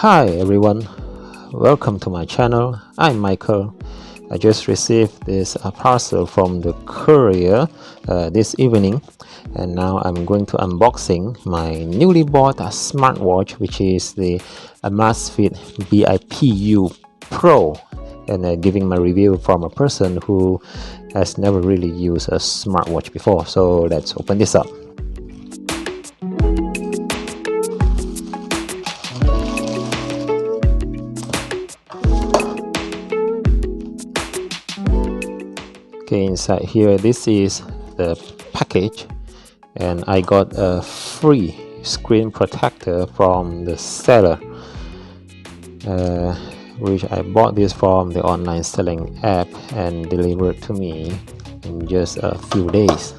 Hi everyone, welcome to my channel. I'm Michael. I just received this parcel from the courier this evening, and now I'm going to unboxing my newly bought smartwatch, which is the Amazfit BIP U Pro, and giving my review from a person who has never really used a smartwatch before. So let's open this up. Okay, inside here, this is the package, and I got a free screen protector from the seller, which I bought this from the online selling app and delivered to me in just a few days.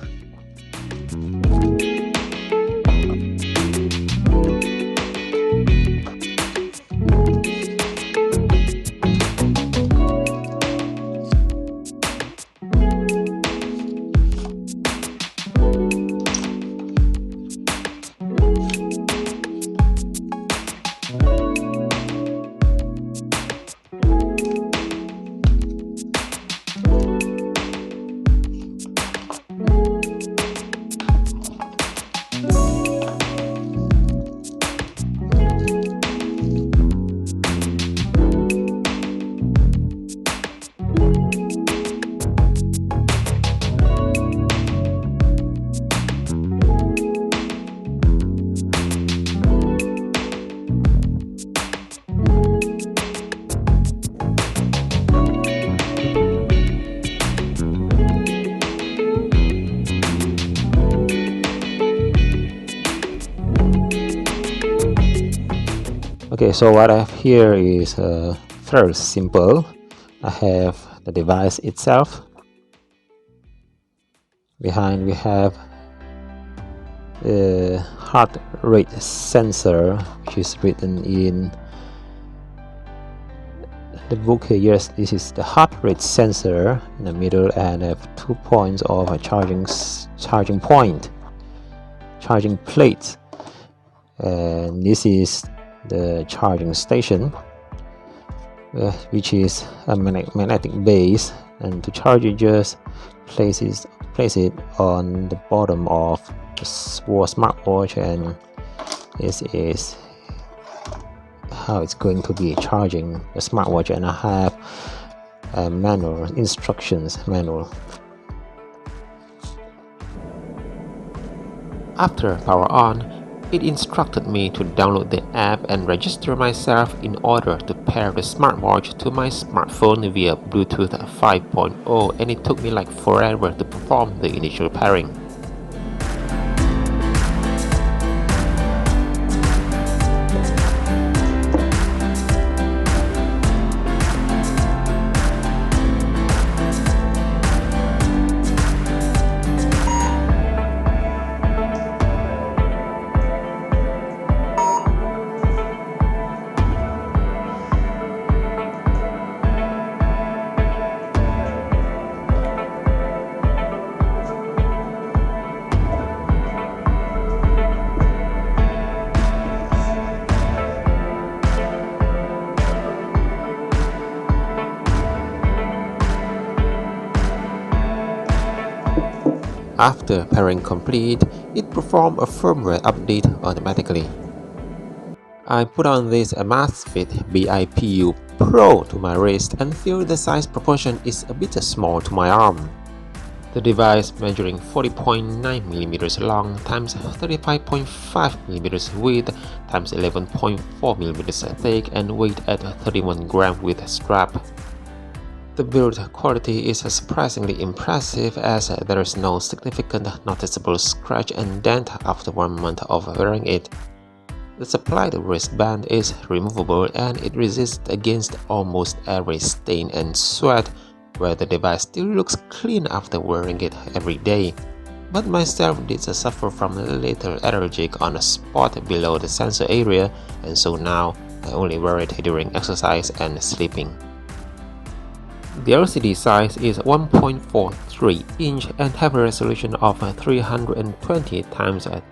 Okay, so what I have here is very simple. I have the device itself. Behind we have the heart rate sensor, which is written in the book here. Yes, this is the heart rate sensor in the middle, and I have 2 points of a charging plate, and this is the charging station, which is a magnetic base, and to charge it, just place it on the bottom of the smartwatch, and this is how it's going to be charging the smartwatch. And I have a instructions manual. After power on, it instructed me to download the app and register myself in order to pair the smartwatch to my smartphone via Bluetooth 5.0, and it took me like forever to perform the initial pairing. After pairing complete, it performed a firmware update automatically. I put on this Amazfit BIP U Pro to my wrist and feel the size proportion is a bit small to my arm. The device, measuring 40.9mm long times 35.5mm width times 11.4mm thick, and weight at 31 grams with strap. The build quality is surprisingly impressive, as there is no significant noticeable scratch and dent after 1 month of wearing it. The supplied wristband is removable, and it resists against almost every stain and sweat, where the device still looks clean after wearing it every day. But myself did suffer from a little allergic on a spot below the sensor area, and so now I only wear it during exercise and sleeping. The LCD size is 1.43 inch and have a resolution of 320 x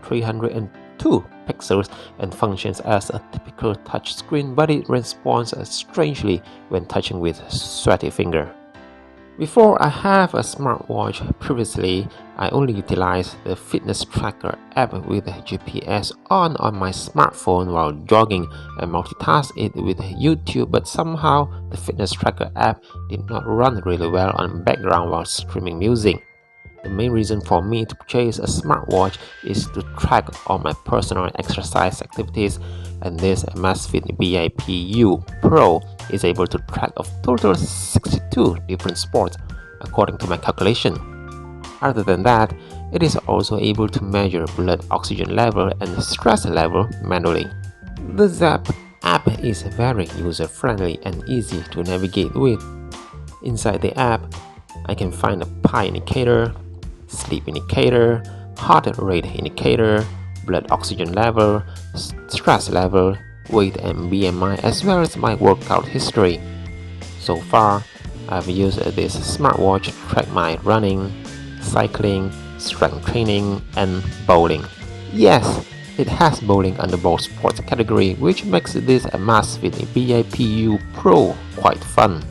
320 2 pixels and functions as a typical touchscreen, but it responds strangely when touching with sweaty finger. Before I have a smartwatch, previously I only utilized the fitness tracker app with GPS on my smartphone while jogging and multitask it with YouTube, but somehow the fitness tracker app did not run really well on background while streaming music. The main reason for me to purchase a smartwatch is to track all my personal exercise activities, and this Amazfit BIP U Pro is able to track a total 62 different sports according to my calculation. Other than that, it is also able to measure blood oxygen level and stress level manually. The Zap app is very user-friendly and easy to navigate with. Inside the app, I can find a PI indicator, sleep indicator, heart rate indicator, blood oxygen level, stress level, weight and BMI, as well as my workout history. So far, I've used this smartwatch to track my running, cycling, strength training, and bowling. Yes, it has bowling under ball sports category, which makes this Amazfit BIP U Pro quite fun.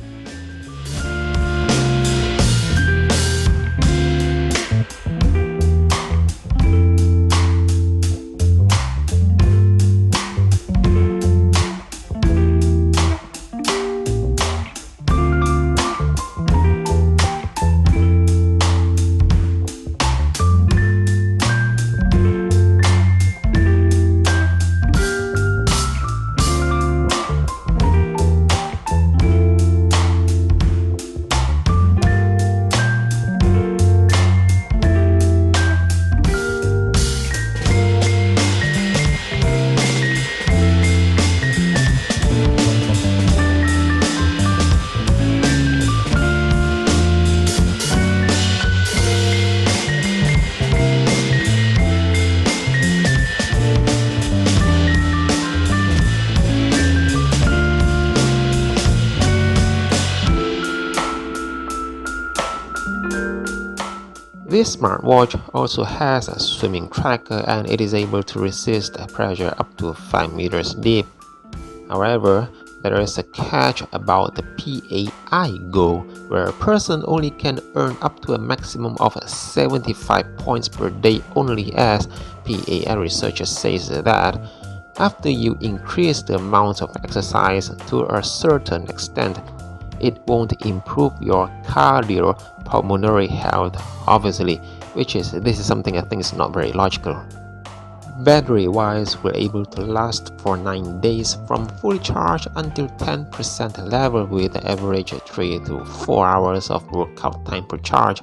This smartwatch also has a swimming tracker, and it is able to resist pressure up to 5 meters deep. However, there is a catch about the PAI goal, where a person only can earn up to a maximum of 75 points per day only, as PAI researchers says that after you increase the amount of exercise to a certain extent, it won't improve your cardiopulmonary health, obviously, this is something I think is not very logical. Battery-wise, we're able to last for 9 days from fully charged until 10% level with an average 3 to 4 hours of workout time per charge.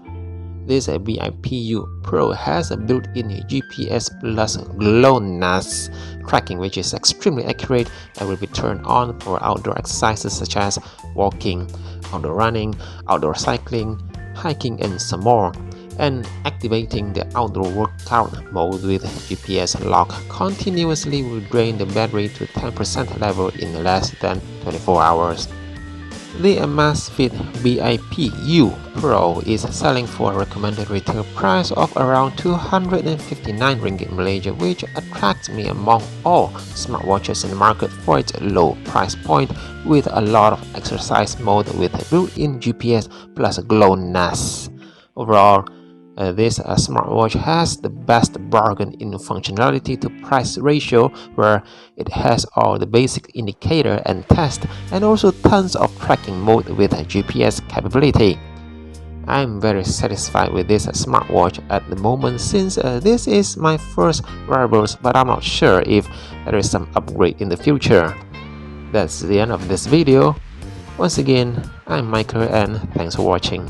This BIP U Pro has a built-in GPS plus GLONASS tracking, which is extremely accurate and will be turned on for outdoor exercises such as walking, outdoor running, outdoor cycling, hiking, and some more. And activating the outdoor workout mode with GPS lock continuously will drain the battery to 10% level in less than 24 hours. The Amazfit BIP U Pro is selling for a recommended retail price of around 259 ringgit Malaysia, which attracts me among all smartwatches in the market for its low price point with a lot of exercise mode with built-in GPS plus GLONASS. Overall, this smartwatch has the best bargain in functionality to price ratio, where it has all the basic indicator and test, and also tons of tracking mode with GPS capability. I'm very satisfied with this smartwatch at the moment, since this is my first wearables, but I'm not sure if there is some upgrade in the future. That's the end of this video. Once again, I'm Michael, and thanks for watching.